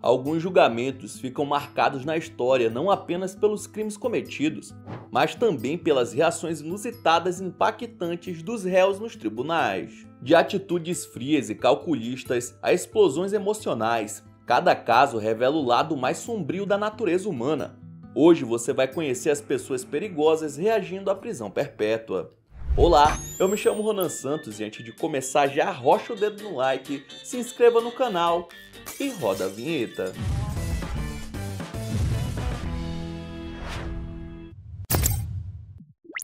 Alguns julgamentos ficam marcados na história não apenas pelos crimes cometidos, mas também pelas reações inusitadas e impactantes dos réus nos tribunais. De atitudes frias e calculistas a explosões emocionais, cada caso revela o lado mais sombrio da natureza humana. Hoje você vai conhecer as pessoas perigosas reagindo à prisão perpétua. Olá, eu me chamo Ronan Santos e antes de começar já arrocha o dedo no like, se inscreva no canal e roda a vinheta.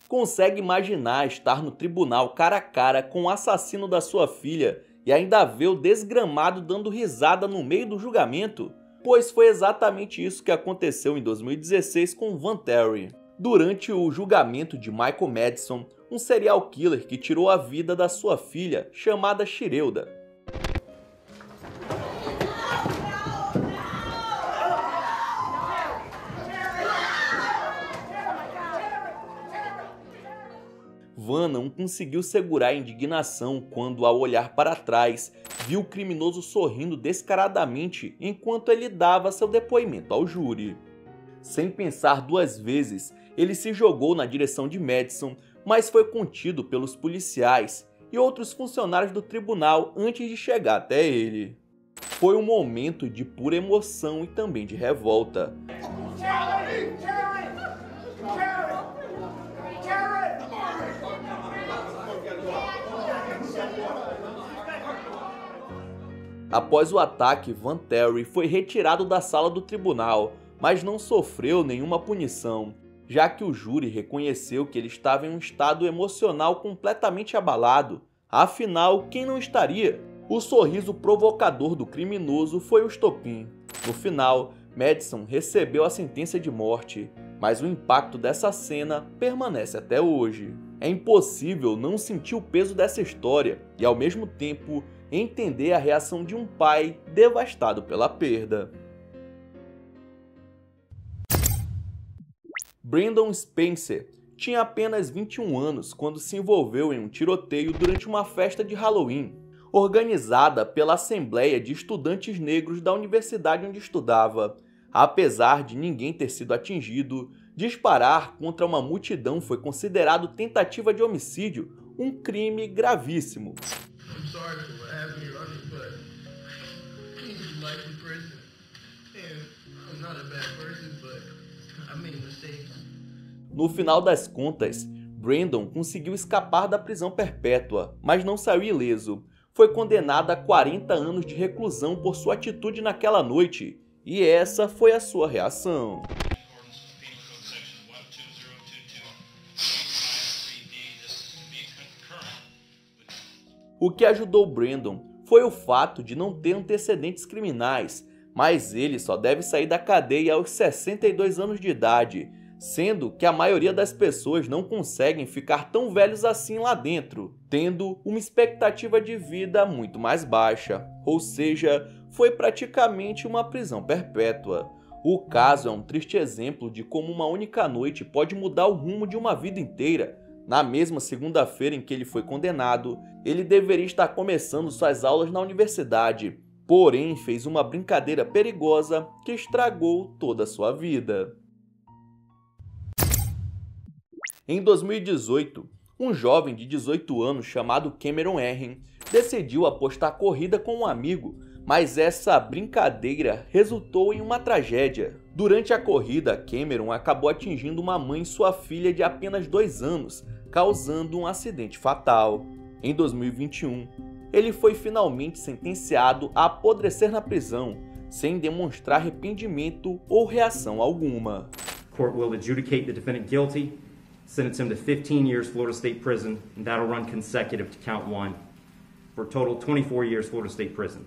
Consegue imaginar estar no tribunal cara a cara com o assassino da sua filha e ainda ver o desgramado dando risada no meio do julgamento? Pois foi exatamente isso que aconteceu em 2016 com Van Terry. Durante o julgamento de Michael Madison, um serial killer que tirou a vida da sua filha, chamada Shirelda. Van não conseguiu segurar a indignação quando, ao olhar para trás, viu o criminoso sorrindo descaradamente enquanto ele dava seu depoimento ao júri. Sem pensar duas vezes, ele se jogou na direção de Madison, mas foi contido pelos policiais e outros funcionários do tribunal antes de chegar até ele. Foi um momento de pura emoção e também de revolta. Após o ataque, Van Terry foi retirado da sala do tribunal, mas não sofreu nenhuma punição, já que o júri reconheceu que ele estava em um estado emocional completamente abalado. Afinal, quem não estaria? O sorriso provocador do criminoso foi o estopim. No final, Madison recebeu a sentença de morte, mas o impacto dessa cena permanece até hoje. É impossível não sentir o peso dessa história e, ao mesmo tempo, entender a reação de um pai devastado pela perda. Brandon Spencer tinha apenas 21 anos quando se envolveu em um tiroteio durante uma festa de Halloween, organizada pela Assembleia de Estudantes Negros da universidade onde estudava. Apesar de ninguém ter sido atingido, disparar contra uma multidão foi considerado tentativa de homicídio, um crime gravíssimo. No final das contas, Brandon conseguiu escapar da prisão perpétua, mas não saiu ileso. Foi condenado a 40 anos de reclusão por sua atitude naquela noite, e essa foi a sua reação. O que ajudou Brandon foi o fato de não ter antecedentes criminais, mas ele só deve sair da cadeia aos 62 anos de idade, sendo que a maioria das pessoas não conseguem ficar tão velhos assim lá dentro, tendo uma expectativa de vida muito mais baixa, ou seja, foi praticamente uma prisão perpétua. O caso é um triste exemplo de como uma única noite pode mudar o rumo de uma vida inteira. Na mesma segunda-feira em que ele foi condenado, ele deveria estar começando suas aulas na universidade, porém fez uma brincadeira perigosa que estragou toda a sua vida. Em 2018, um jovem de 18 anos chamado Cameron Erren decidiu apostar corrida com um amigo, mas essa brincadeira resultou em uma tragédia. Durante a corrida, Cameron acabou atingindo uma mãe e sua filha de apenas 2 anos, causando um acidente fatal. Em 2021, ele foi finalmente sentenciado a apodrecer na prisão, sem demonstrar arrependimento ou reação alguma. Court will adjudicate the defendant guilty, sentence him to 15 years Florida State Prison, and that'll run consecutive to count 1, for a total 24 years Florida State Prison.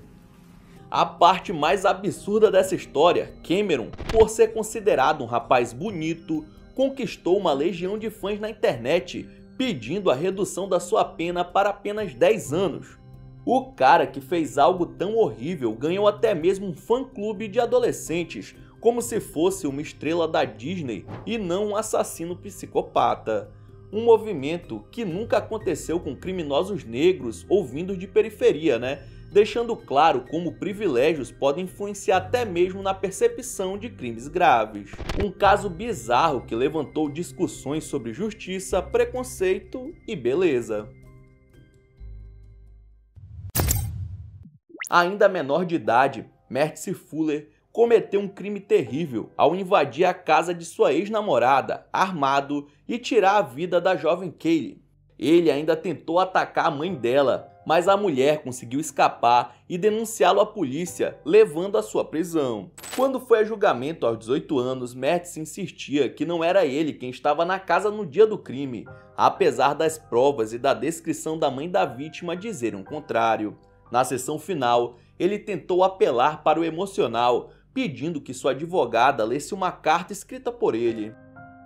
A parte mais absurda dessa história, Cameron, por ser considerado um rapaz bonito, conquistou uma legião de fãs na internet, pedindo a redução da sua pena para apenas 10 anos. O cara que fez algo tão horrível ganhou até mesmo um fã-clube de adolescentes, como se fosse uma estrela da Disney e não um assassino psicopata. Um movimento que nunca aconteceu com criminosos negros ou vindos de periferia, né? deixando claro como privilégios podem influenciar até mesmo na percepção de crimes graves. Um caso bizarro que levantou discussões sobre justiça, preconceito e beleza. Ainda menor de idade, Mertzi Fuller cometeu um crime terrível ao invadir a casa de sua ex-namorada, armado, e tirar a vida da jovem Kaylee. Ele ainda tentou atacar a mãe dela, mas a mulher conseguiu escapar e denunciá-lo à polícia, levando à sua prisão. Quando foi a julgamento aos 18 anos, Mertzi insistia que não era ele quem estava na casa no dia do crime, apesar das provas e da descrição da mãe da vítima dizerem o contrário. Na sessão final, ele tentou apelar para o emocional, pedindo que sua advogada lesse uma carta escrita por ele.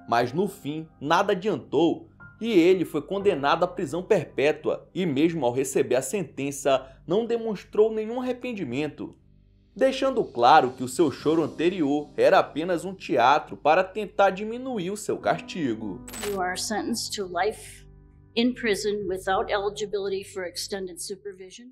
Mas no fim, nada adiantou e ele foi condenado à prisão perpétua e mesmo ao receber a sentença, não demonstrou nenhum arrependimento, deixando claro que o seu choro anterior era apenas um teatro para tentar diminuir o seu castigo. You are sentenced to life in prison without eligibility for extended supervision.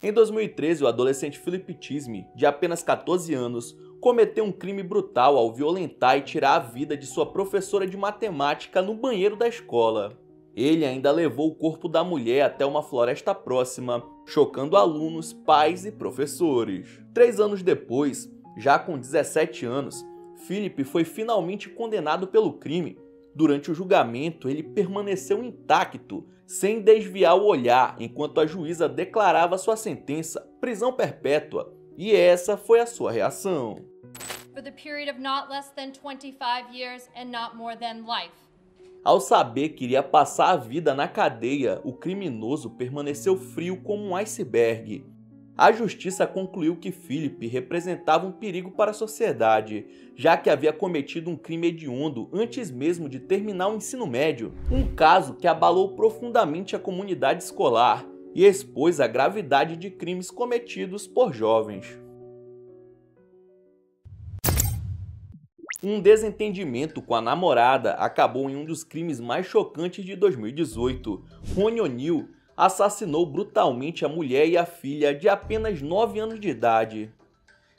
Em 2013, o adolescente Philip Chisme, de apenas 14 anos, cometeu um crime brutal ao violentar e tirar a vida de sua professora de matemática no banheiro da escola. Ele ainda levou o corpo da mulher até uma floresta próxima, chocando alunos, pais e professores. 3 anos depois, já com 17 anos, Philip foi finalmente condenado pelo crime. Durante o julgamento, ele permaneceu intacto, sem desviar o olhar, enquanto a juíza declarava sua sentença, prisão perpétua, e essa foi a sua reação. For the period of not less than 25 years and not more than life. Ao saber que iria passar a vida na cadeia, o criminoso permaneceu frio como um iceberg. A justiça concluiu que Philip representava um perigo para a sociedade, já que havia cometido um crime hediondo antes mesmo de terminar o ensino médio, um caso que abalou profundamente a comunidade escolar e expôs a gravidade de crimes cometidos por jovens. Um desentendimento com a namorada acabou em um dos crimes mais chocantes de 2018. Ronnie O'Neal assassinou brutalmente a mulher e a filha de apenas 9 anos de idade.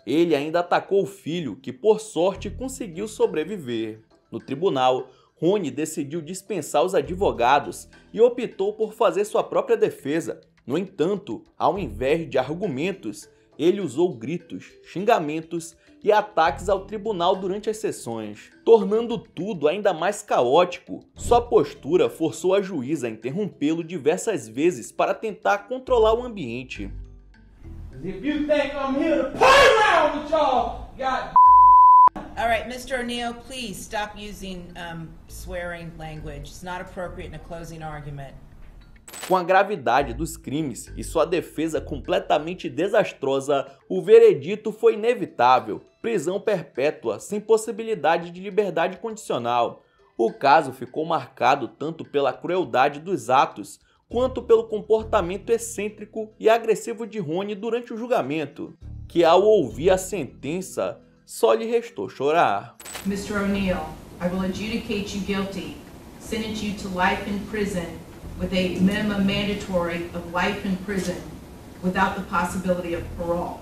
Ele ainda atacou o filho, que por sorte conseguiu sobreviver. No tribunal, Ronnie decidiu dispensar os advogados e optou por fazer sua própria defesa. No entanto, ao invés de argumentos, ele usou gritos, xingamentos e ataques ao tribunal durante as sessões, tornando tudo ainda mais caótico. Sua postura forçou a juíza a interrompê-lo diversas vezes para tentar controlar o ambiente. All right, Mr. O'Neal, please stop using swearing language. It's not appropriate in a closing argument. Com a gravidade dos crimes e sua defesa completamente desastrosa, o veredito foi inevitável: prisão perpétua, sem possibilidade de liberdade condicional. O caso ficou marcado tanto pela crueldade dos atos, quanto pelo comportamento excêntrico e agressivo de Ronnie durante o julgamento, que ao ouvir a sentença, só lhe restou chorar. Mr. O'Neal, I will adjudicate you guilty, sentence you to life in prison, with a minimum mandatory of life in prison, without the possibility of parole.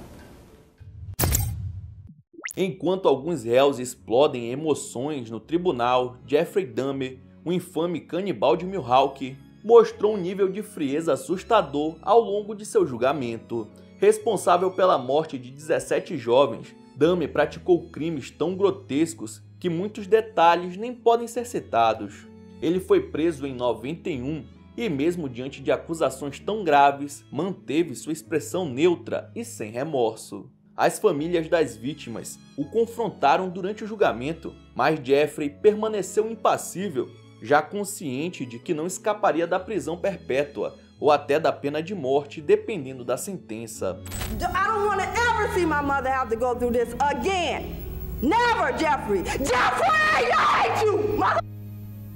Enquanto alguns réus explodem emoções no tribunal, Jeffrey Dahmer, o infame canibal de Milwaukee, mostrou um nível de frieza assustador ao longo de seu julgamento. Responsável pela morte de 17 jovens, Dahmer praticou crimes tão grotescos que muitos detalhes nem podem ser citados. Ele foi preso em 91 e, mesmo diante de acusações tão graves, manteve sua expressão neutra e sem remorso. As famílias das vítimas o confrontaram durante o julgamento, mas Jeffrey permaneceu impassível, já consciente de que não escaparia da prisão perpétua ou até da pena de morte, dependendo da sentença. I don't want to ever see my mother have to go through this again. Never, Jeffrey. Jeffrey, I hate you, mother.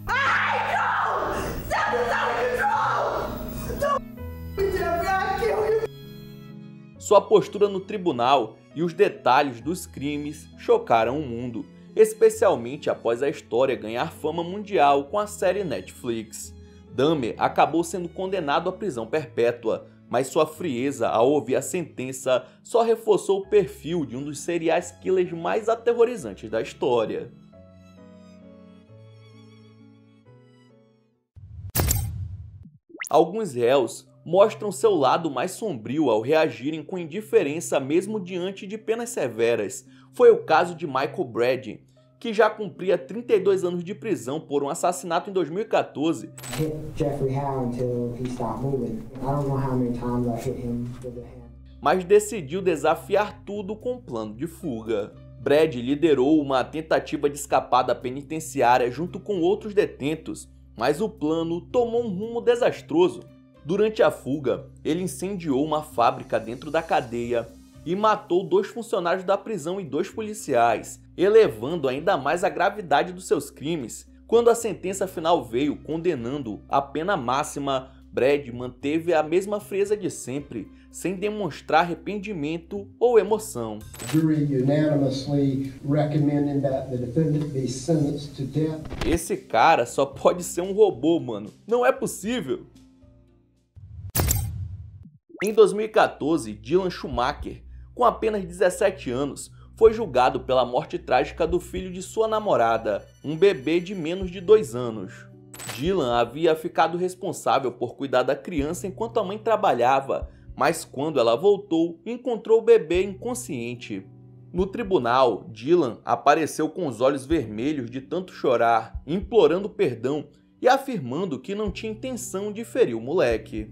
I hate you. Set this out of control. Don't Jeffrey, I kill you. Sua postura no tribunal e os detalhes dos crimes chocaram o mundo, especialmente após a história ganhar fama mundial com a série Netflix. Dahmer acabou sendo condenado à prisão perpétua, mas sua frieza ao ouvir a sentença só reforçou o perfil de um dos serial killers mais aterrorizantes da história. Alguns réus mostram seu lado mais sombrio ao reagirem com indiferença mesmo diante de penas severas. Foi o caso de Michael Brady, que já cumpria 32 anos de prisão por um assassinato em 2014. Mas decidiu desafiar tudo com um plano de fuga. Brady liderou uma tentativa de escapada penitenciária junto com outros detentos, mas o plano tomou um rumo desastroso. Durante a fuga, ele incendiou uma fábrica dentro da cadeia e matou 2 funcionários da prisão e 2 policiais, elevando ainda mais a gravidade dos seus crimes. Quando a sentença final veio condenando a pena máxima, Brady manteve a mesma frieza de sempre, sem demonstrar arrependimento ou emoção. Esse cara só pode ser um robô, mano. Não é possível. Em 2014, Dylan Schumacher, com apenas 17 anos, foi julgado pela morte trágica do filho de sua namorada, um bebê de menos de 2 anos. Dylan havia ficado responsável por cuidar da criança enquanto a mãe trabalhava, mas quando ela voltou, encontrou o bebê inconsciente. No tribunal, Dylan apareceu com os olhos vermelhos de tanto chorar, implorando perdão e afirmando que não tinha intenção de ferir o moleque.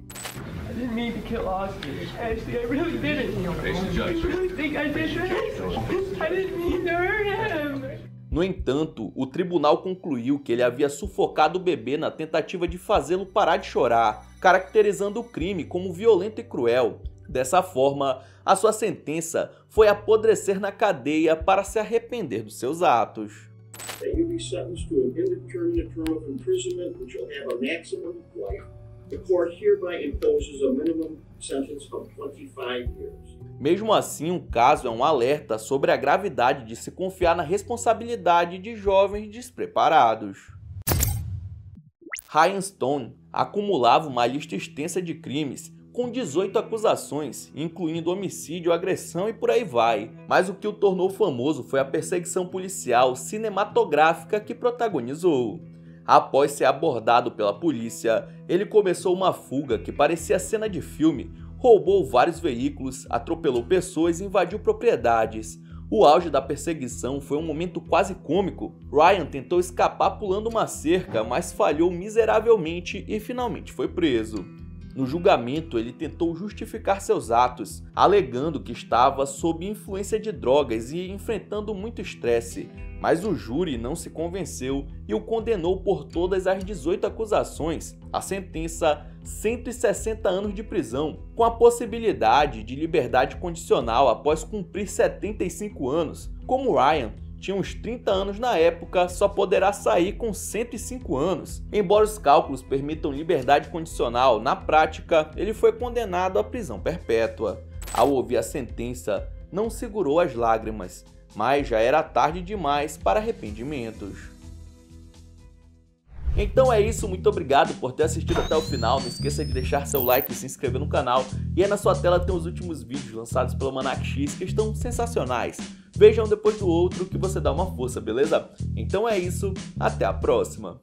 I didn't mean to kill Austin. Ashley, I really didn't. I really think I did that. I didn't mean to hurt him. No entanto, o tribunal concluiu que ele havia sufocado o bebê na tentativa de fazê-lo parar de chorar, caracterizando o crime como violento e cruel. Dessa forma, a sua sentença foi apodrecer na cadeia para se arrepender dos seus atos. You'll be sentenced to an indeterminate term of imprisonment, which will have a maximum of life. The court hereby imposes a minimum sentence of 25 years. Mesmo assim, o caso é um alerta sobre a gravidade de se confiar na responsabilidade de jovens despreparados. Ryan Stone acumulava uma lista extensa de crimes, com 18 acusações, incluindo homicídio, agressão e por aí vai. Mas o que o tornou famoso foi a perseguição policial cinematográfica que protagonizou. Após ser abordado pela polícia, ele começou uma fuga que parecia cena de filme, roubou vários veículos, atropelou pessoas e invadiu propriedades. O auge da perseguição foi um momento quase cômico. Ryan tentou escapar pulando uma cerca, mas falhou miseravelmente e finalmente foi preso. No julgamento, ele tentou justificar seus atos, alegando que estava sob influência de drogas e enfrentando muito estresse, mas o júri não se convenceu e o condenou por todas as 18 acusações. A sentença, 160 anos de prisão, com a possibilidade de liberdade condicional após cumprir 75 anos. Como Ryan tinha uns 30 anos na época, só poderá sair com 105 anos. Embora os cálculos permitam liberdade condicional, na prática, ele foi condenado à prisão perpétua. Ao ouvir a sentença, não segurou as lágrimas, mas já era tarde demais para arrependimentos. Então é isso, muito obrigado por ter assistido até o final, não esqueça de deixar seu like e se inscrever no canal, e aí na sua tela tem os últimos vídeos lançados pelo Almanac X que estão sensacionais. Vejam um depois do outro que você dá uma força, beleza? Então é isso, até a próxima!